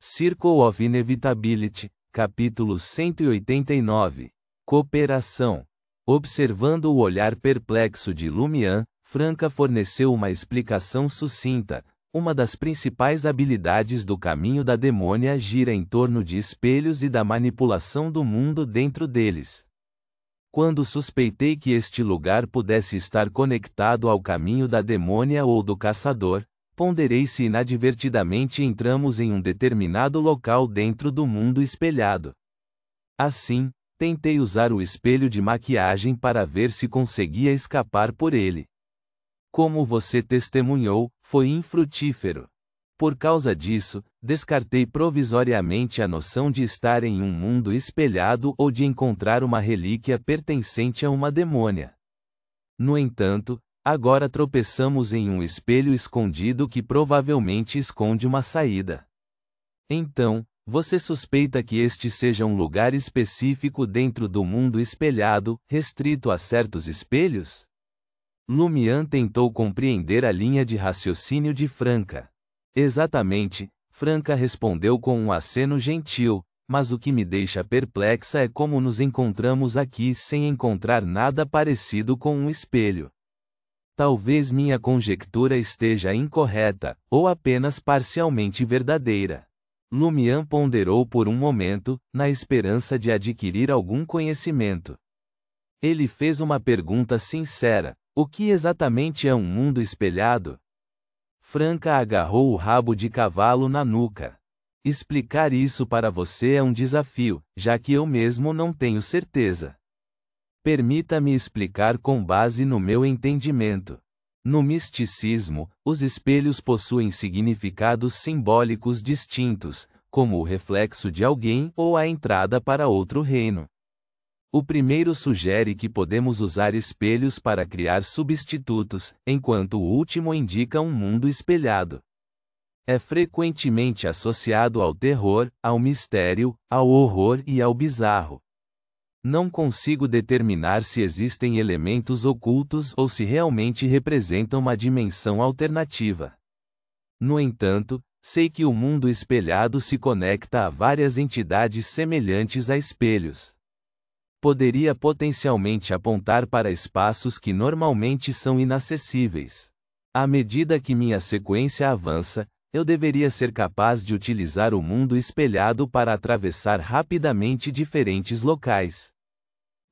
Circle of Inevitability, capítulo 189. Cooperação. Observando o olhar perplexo de Lumian, Franca forneceu uma explicação sucinta. Uma das principais habilidades do caminho da demônia gira em torno de espelhos e da manipulação do mundo dentro deles. Quando suspeitei que este lugar pudesse estar conectado ao caminho da demônia ou do caçador, ponderei se inadvertidamente entramos em um determinado local dentro do mundo espelhado. Assim, tentei usar o espelho de maquiagem para ver se conseguia escapar por ele. Como você testemunhou, foi infrutífero. Por causa disso, descartei provisoriamente a noção de estar em um mundo espelhado ou de encontrar uma relíquia pertencente a uma demônia. No entanto, agora tropeçamos em um espelho escondido que provavelmente esconde uma saída. Então, você suspeita que este seja um lugar específico dentro do mundo espelhado, restrito a certos espelhos? Lumian tentou compreender a linha de raciocínio de Franca. Exatamente, Franca respondeu com um aceno gentil, mas o que me deixa perplexa é como nos encontramos aqui sem encontrar nada parecido com um espelho. Talvez minha conjectura esteja incorreta, ou apenas parcialmente verdadeira. Lumian ponderou por um momento, na esperança de adquirir algum conhecimento. Ele fez uma pergunta sincera: o que exatamente é um mundo espelhado? Franca agarrou o rabo de cavalo na nuca. Explicar isso para você é um desafio, já que eu mesmo não tenho certeza. Permita-me explicar com base no meu entendimento. No misticismo, os espelhos possuem significados simbólicos distintos, como o reflexo de alguém ou a entrada para outro reino. O primeiro sugere que podemos usar espelhos para criar substitutos, enquanto o último indica um mundo espelhado. É frequentemente associado ao terror, ao mistério, ao horror e ao bizarro. Não consigo determinar se existem elementos ocultos ou se realmente representam uma dimensão alternativa. No entanto, sei que o mundo espelhado se conecta a várias entidades semelhantes a espelhos. Poderia potencialmente apontar para espaços que normalmente são inacessíveis. À medida que minha sequência avança, eu deveria ser capaz de utilizar o mundo espelhado para atravessar rapidamente diferentes locais.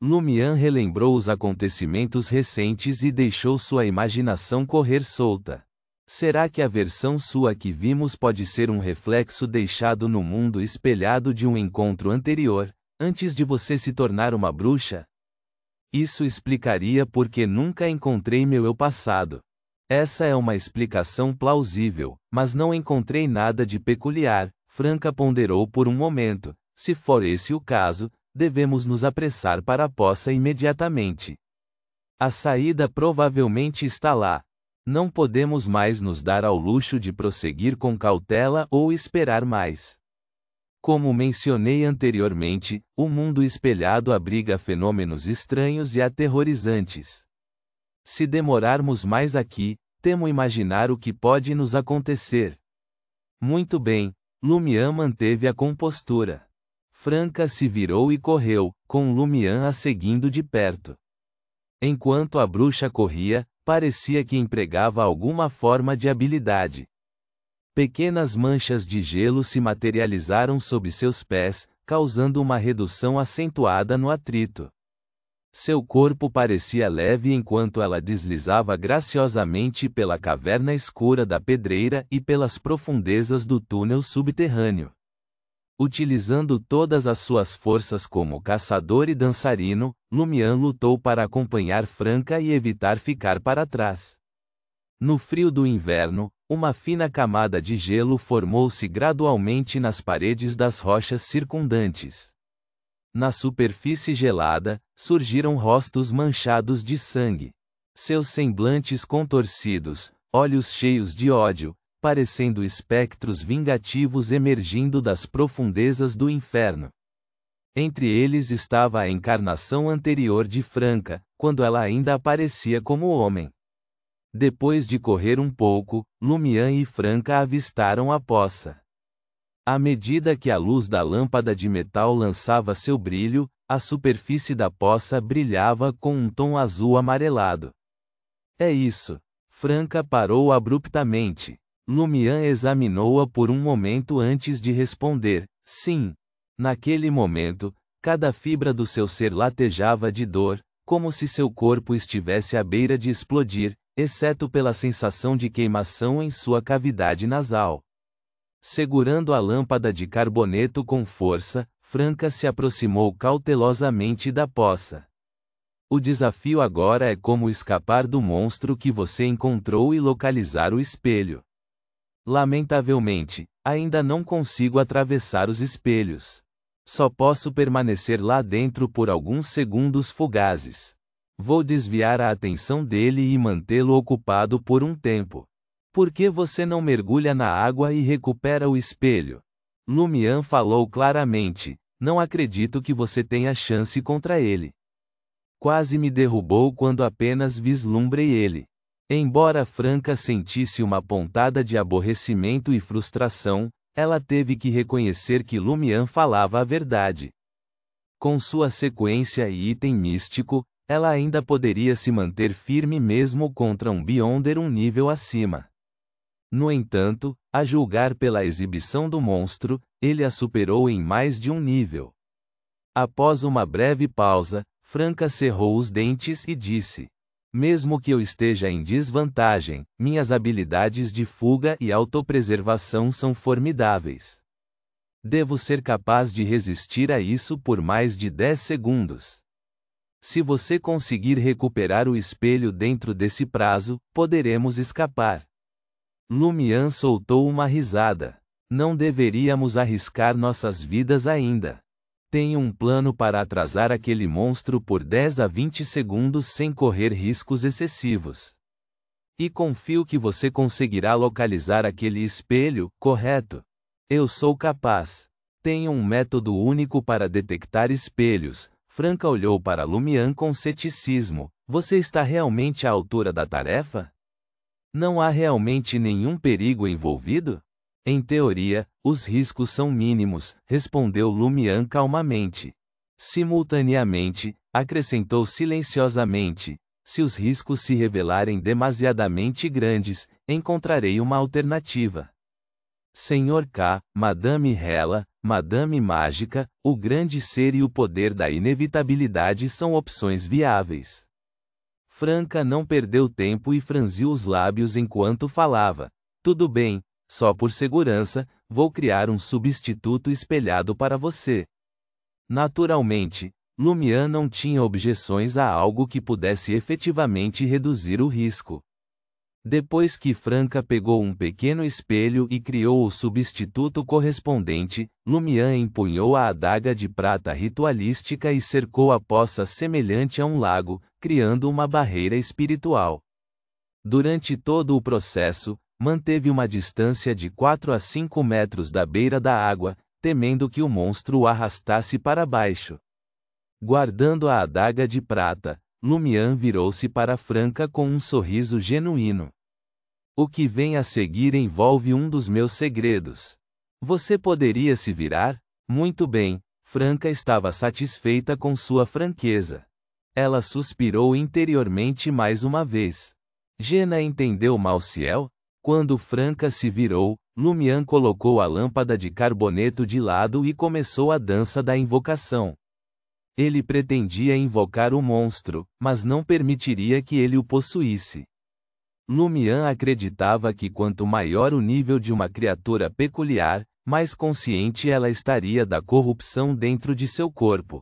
Lumian relembrou os acontecimentos recentes e deixou sua imaginação correr solta. Será que a versão sua que vimos pode ser um reflexo deixado no mundo espelhado de um encontro anterior, antes de você se tornar uma bruxa? Isso explicaria por que nunca encontrei meu eu passado. Essa é uma explicação plausível, mas não encontrei nada de peculiar. Franca ponderou por um momento. Se for esse o caso, devemos nos apressar para a poça imediatamente. A saída provavelmente está lá. Não podemos mais nos dar ao luxo de prosseguir com cautela ou esperar mais. Como mencionei anteriormente, o mundo espelhado abriga fenômenos estranhos e aterrorizantes. Se demorarmos mais aqui, temo imaginar o que pode nos acontecer. Muito bem, Lumian manteve a compostura. Franca se virou e correu, com Lumian a seguindo de perto. Enquanto a bruxa corria, parecia que empregava alguma forma de habilidade. Pequenas manchas de gelo se materializaram sob seus pés, causando uma redução acentuada no atrito. Seu corpo parecia leve enquanto ela deslizava graciosamente pela caverna escura da pedreira e pelas profundezas do túnel subterrâneo. Utilizando todas as suas forças como caçador e dançarino, Lumian lutou para acompanhar Franca e evitar ficar para trás. No frio do inverno, uma fina camada de gelo formou-se gradualmente nas paredes das rochas circundantes. Na superfície gelada, surgiram rostos manchados de sangue. Seus semblantes contorcidos, olhos cheios de ódio, parecendo espectros vingativos emergindo das profundezas do inferno. Entre eles estava a encarnação anterior de Franca, quando ela ainda aparecia como homem. Depois de correr um pouco, Lumian e Franca avistaram a poça. À medida que a luz da lâmpada de metal lançava seu brilho, a superfície da poça brilhava com um tom azul amarelado. É isso. Franca parou abruptamente. Lumian examinou-a por um momento antes de responder, sim. Naquele momento, cada fibra do seu ser latejava de dor, como se seu corpo estivesse à beira de explodir, exceto pela sensação de queimação em sua cavidade nasal. Segurando a lâmpada de carboneto com força, Franca se aproximou cautelosamente da poça. O desafio agora é como escapar do monstro que você encontrou e localizar o espelho. Lamentavelmente, ainda não consigo atravessar os espelhos. Só posso permanecer lá dentro por alguns segundos fugazes. Vou desviar a atenção dele e mantê-lo ocupado por um tempo. Por que você não mergulha na água e recupera o espelho? Lumian falou claramente, não acredito que você tenha chance contra ele. Quase me derrubou quando apenas vislumbrei ele. Embora Franca sentisse uma pontada de aborrecimento e frustração, ela teve que reconhecer que Lumian falava a verdade. Com sua sequência e item místico, ela ainda poderia se manter firme mesmo contra um Beyonder um nível acima. No entanto, a julgar pela exibição do monstro, ele a superou em mais de um nível. Após uma breve pausa, Franca cerrou os dentes e disse: mesmo que eu esteja em desvantagem, minhas habilidades de fuga e autopreservação são formidáveis. Devo ser capaz de resistir a isso por mais de 10 segundos. Se você conseguir recuperar o espelho dentro desse prazo, poderemos escapar. Lumian soltou uma risada. Não deveríamos arriscar nossas vidas ainda. Tenho um plano para atrasar aquele monstro por 10 a 20 segundos sem correr riscos excessivos. E confio que você conseguirá localizar aquele espelho, correto? Eu sou capaz. Tenho um método único para detectar espelhos. Franca olhou para Lumian com ceticismo. Você está realmente à altura da tarefa? Não há realmente nenhum perigo envolvido? Em teoria, os riscos são mínimos, respondeu Lumian calmamente. Simultaneamente, acrescentou silenciosamente, se os riscos se revelarem demasiadamente grandes, encontrarei uma alternativa. Senhor K, Madame Hela, Madame Mágica, o grande ser e o poder da inevitabilidade são opções viáveis. Franca não perdeu tempo e franziu os lábios enquanto falava. Tudo bem, só por segurança, vou criar um substituto espelhado para você. Naturalmente, Lumian não tinha objeções a algo que pudesse efetivamente reduzir o risco. Depois que Franca pegou um pequeno espelho e criou o substituto correspondente, Lumian empunhou a adaga de prata ritualística e cercou a poça semelhante a um lago, criando uma barreira espiritual. Durante todo o processo, manteve uma distância de 4 a 5 metros da beira da água, temendo que o monstro o arrastasse para baixo. Guardando a adaga de prata, Lumian virou-se para Franca com um sorriso genuíno. O que vem a seguir envolve um dos meus segredos. Você poderia se virar? Muito bem, Franca estava satisfeita com sua franqueza. Ela suspirou interiormente mais uma vez. Jena entendeu Malciel? Quando Franca se virou, Lumian colocou a lâmpada de carboneto de lado e começou a dança da invocação. Ele pretendia invocar o monstro, mas não permitiria que ele o possuísse. Lumian acreditava que quanto maior o nível de uma criatura peculiar, mais consciente ela estaria da corrupção dentro de seu corpo.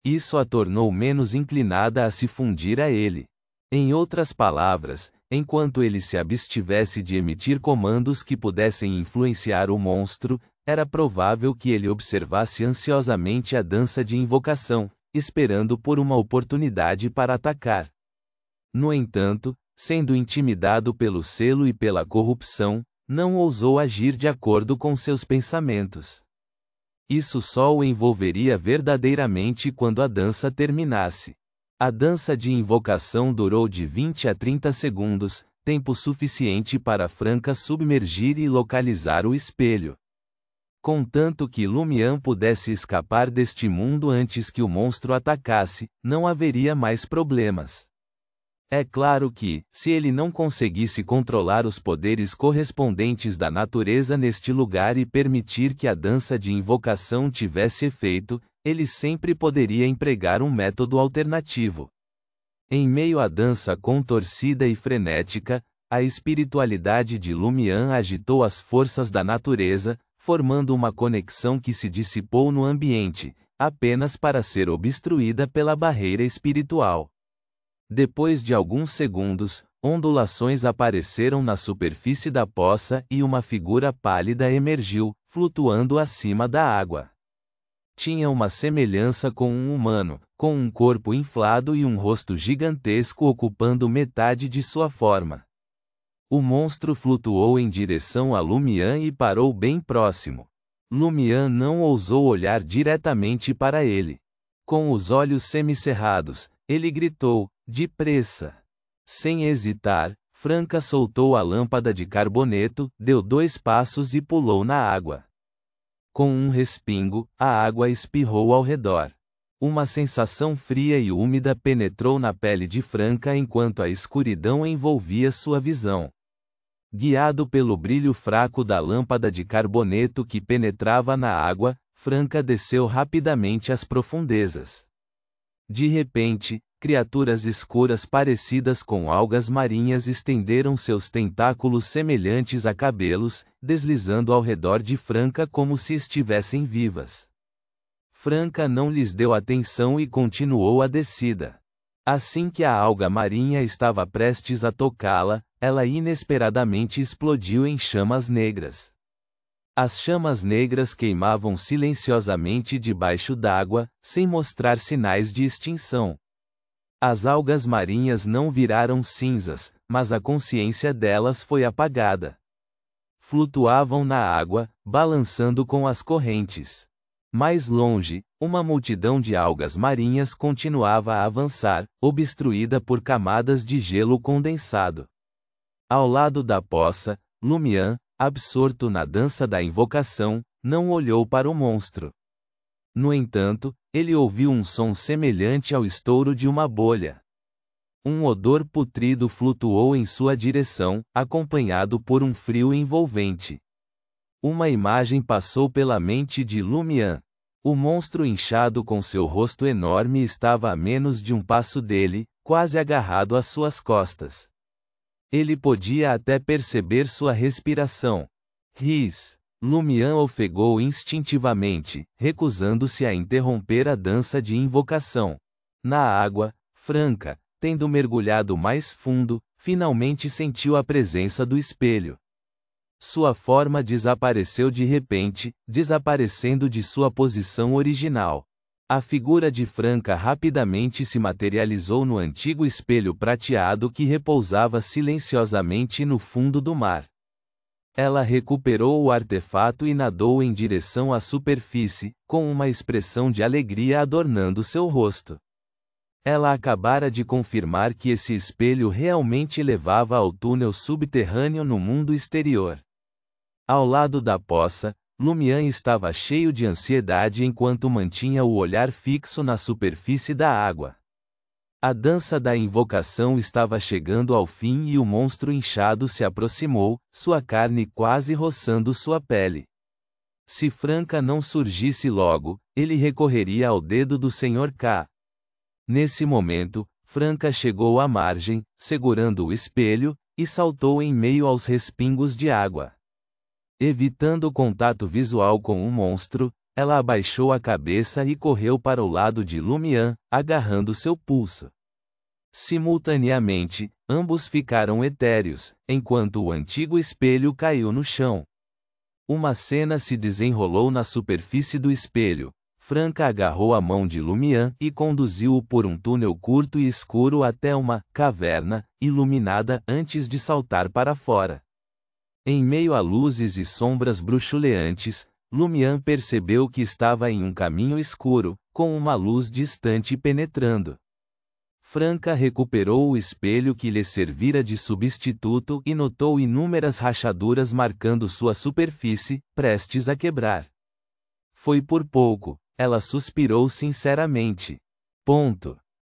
Isso a tornou menos inclinada a se fundir a ele. Em outras palavras, enquanto ele se abstivesse de emitir comandos que pudessem influenciar o monstro, era provável que ele observasse ansiosamente a dança de invocação, esperando por uma oportunidade para atacar. No entanto, sendo intimidado pelo selo e pela corrupção, não ousou agir de acordo com seus pensamentos. Isso só o envolveria verdadeiramente quando a dança terminasse. A dança de invocação durou de 20 a 30 segundos, tempo suficiente para Franca submergir e localizar o espelho. Contanto que Lumian pudesse escapar deste mundo antes que o monstro atacasse, não haveria mais problemas. É claro que, se ele não conseguisse controlar os poderes correspondentes da natureza neste lugar e permitir que a dança de invocação tivesse efeito, ele sempre poderia empregar um método alternativo. Em meio à dança contorcida e frenética, a espiritualidade de Lumian agitou as forças da natureza, formando uma conexão que se dissipou no ambiente, apenas para ser obstruída pela barreira espiritual. Depois de alguns segundos, ondulações apareceram na superfície da poça e uma figura pálida emergiu, flutuando acima da água. Tinha uma semelhança com um humano, com um corpo inflado e um rosto gigantesco ocupando metade de sua forma. O monstro flutuou em direção a Lumian e parou bem próximo. Lumian não ousou olhar diretamente para ele. Com os olhos semicerrados, ele gritou, depressa. Sem hesitar, Franca soltou a lâmpada de carboneto, deu 2 passos e pulou na água. Com um respingo, a água espirrou ao redor. Uma sensação fria e úmida penetrou na pele de Franca enquanto a escuridão envolvia sua visão. Guiado pelo brilho fraco da lâmpada de carboneto que penetrava na água, Franca desceu rapidamente às profundezas. De repente, criaturas escuras parecidas com algas marinhas estenderam seus tentáculos semelhantes a cabelos, deslizando ao redor de Franca como se estivessem vivas. Franca não lhes deu atenção e continuou a descida. Assim que a alga marinha estava prestes a tocá-la, ela inesperadamente explodiu em chamas negras. As chamas negras queimavam silenciosamente debaixo d'água, sem mostrar sinais de extinção. As algas marinhas não viraram cinzas, mas a consciência delas foi apagada. Flutuavam na água, balançando com as correntes. Mais longe, uma multidão de algas marinhas continuava a avançar, obstruída por camadas de gelo condensado. Ao lado da poça, Lumian, absorto na dança da invocação, não olhou para o monstro. No entanto, ele ouviu um som semelhante ao estouro de uma bolha. Um odor putrido flutuou em sua direção, acompanhado por um frio envolvente. Uma imagem passou pela mente de Lumian. O monstro inchado com seu rosto enorme estava a menos de um passo dele, quase agarrado às suas costas. Ele podia até perceber sua respiração. Riz. Lumian ofegou instintivamente, recusando-se a interromper a dança de invocação. Na água, Franca, tendo mergulhado mais fundo, finalmente sentiu a presença do espelho. Sua forma desapareceu de repente, desaparecendo de sua posição original. A figura de Franca rapidamente se materializou no antigo espelho prateado que repousava silenciosamente no fundo do mar. Ela recuperou o artefato e nadou em direção à superfície, com uma expressão de alegria adornando seu rosto. Ela acabara de confirmar que esse espelho realmente levava ao túnel subterrâneo no mundo exterior. Ao lado da poça, Lumian estava cheio de ansiedade enquanto mantinha o olhar fixo na superfície da água. A dança da invocação estava chegando ao fim e o monstro inchado se aproximou, sua carne quase roçando sua pele. Se Franca não surgisse logo, ele recorreria ao dedo do Sr. K. Nesse momento, Franca chegou à margem, segurando o espelho, e saltou em meio aos respingos de água. Evitando contato visual com o monstro, ela abaixou a cabeça e correu para o lado de Lumian, agarrando seu pulso. Simultaneamente, ambos ficaram etéreos, enquanto o antigo espelho caiu no chão. Uma cena se desenrolou na superfície do espelho. Franca agarrou a mão de Lumian e conduziu-o por um túnel curto e escuro até uma caverna, iluminada antes de saltar para fora. Em meio a luzes e sombras bruxuleantes, Lumian percebeu que estava em um caminho escuro, com uma luz distante penetrando. Franca recuperou o espelho que lhe servira de substituto e notou inúmeras rachaduras marcando sua superfície, prestes a quebrar. Foi por pouco, ela suspirou sinceramente. Ponto.